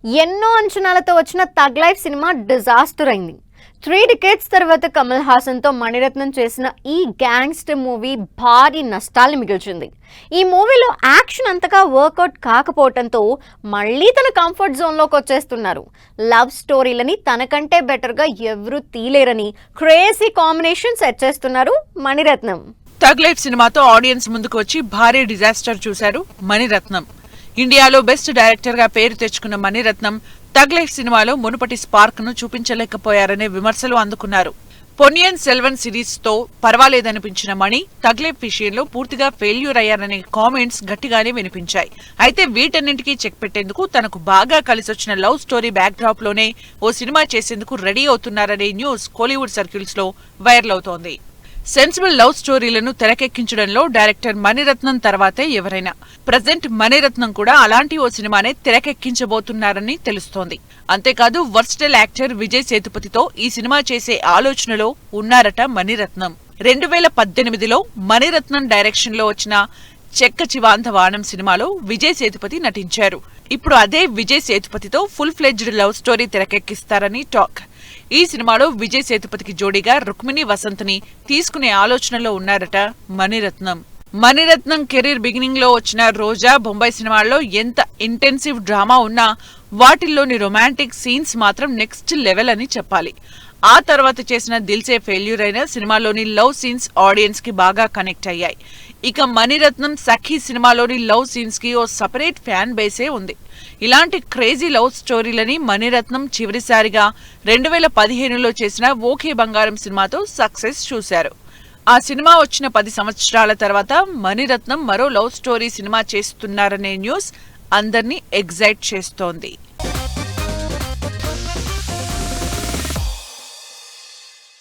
ఎన్నో అంచనాలతో వచ్చిన తగ్ లైఫ్ సినిమా డిజాస్టర్ అయింది. 3 డికేట్స్ తర్వాత కమల్ హాసన్తో మణిరత్నం చేసిన ఈ గ్యాంగ్స్టర్ మూవీ భారీ నష్టాల్ని మిగిల్చింది. ఈ మూవీలో యాక్షన్ అంతగా వర్కౌట్ కాకపోవడంతో మళ్ళీ తన కంఫర్ట్ జోన్లోకి వచ్చేస్తున్నారు. లవ్ స్టోరీలని తనకంటే బెటర్గా ఎవరూ తీలేరని క్రేజీ కాంబినేషన్ సెట్ చేస్తున్నారు మణిరత్నం. తగ్ లైఫ్ సినిమాతో ఆడియన్స్ ముందుకు వచ్చి భారీ డిజాస్టర్ చూశారు మణిరత్నం. ఇండియాలో బెస్ట్ డైరెక్టర్ గా పేరు తెచ్చుకున్న మణిరత్నం తగ్ లైఫ్ సినిమాలో మునుపటి స్పార్క్ ను చూపించలేకపోయారనే విమర్శలు అందుకున్నారు. పొన్నియిన్ సెల్వన్ సిరీస్ తో పర్వాలేదనిపించిన మణి తగ్ లైఫ్ విషయంలో పూర్తిగా ఫెయిల్యూర్ అయ్యారనే కామెంట్స్ గట్టిగానే వినిపించాయి. అయితే వీటన్నింటికీ చెక్ పెట్టేందుకు తనకు బాగా కలిసొచ్చిన లవ్ స్టోరీ బ్యాక్ డ్రాప్ లోనే ఓ సినిమా చేసేందుకు రెడీ అవుతున్నారనే న్యూస్ కోలీవుడ్ సర్కిల్స్ లో వైరల్ అవుతోంది. సెన్సిబుల్ లవ్ స్టోరీలను తెరకెక్కించడంలో డైరెక్టర్ మణిరత్నం తర్వాతే ఎవరైనా. ప్రజెంట్ మణిరత్నం కూడా అలాంటి ఓ సినిమానే తెరకెక్కించబోతున్నారని తెలుస్తోంది. అంతేకాదు వర్స్టైల్ యాక్టర్ విజయ్ సేతుపతితో ఈ సినిమా చేసే ఆలోచనలో ఉన్నారట మణిరత్నం. 2018లో మణిరత్నం డైరెక్షన్ లో వచ్చిన చెక్క చివాంత వానం సినిమాలో విజయ్ సేతుపతి నటించారు. ఇప్పుడు అదే విజయ్ సేతుపతితో ఫుల్ ఫ్లెడ్జ్డ్ లవ్ స్టోరీ తెరకెక్కిస్తారని టాక్. ఈ సినిమాలో విజయ్ సేతుపతికి జోడీగా రుక్మిణి వసంత్ని తీసుకునే ఆలోచనలో ఉన్నారట మణిరత్నం. మణిరత్నం కెరీర్ బిగినింగ్ లో వచ్చిన రోజా, బొంబాయి సినిమాల్లో ఎంత ఇంటెన్సివ్ డ్రామా ఉన్నా వాటిల్లోని రొమాంటిక్ సీన్స్ మాత్రం నెక్స్ట్ లెవెల్ అని చెప్పాలి. ఆ తర్వాత చేసిన దిల్సే ఫెయిల్యూర్ అయిన సినిమాలోని లవ్ సీన్స్ ఆడియన్స్ కి బాగా కనెక్ట్ అయ్యాయి. ఇక మణిరత్నం సఖీ సినిమాలోని లవ్ సీన్స్ కి ఓ సపరేట్ ఫ్యాన్ బేసే ఉంది. ఇలాంటి క్రేజీ లవ్ స్టోరీలని మణిరత్నం చివరిసారిగా 2015లో చేసిన ఓకే బంగారం సినిమాతో సక్సెస్ చూశారు. ఆ సినిమా వచ్చిన 10 సంవత్సరాల తర్వాత మణిరత్నం మరో లవ్ స్టోరీ సినిమా చేస్తున్నారనే న్యూస్ అందర్నీ ఎగ్జైట్ చేస్తోంది.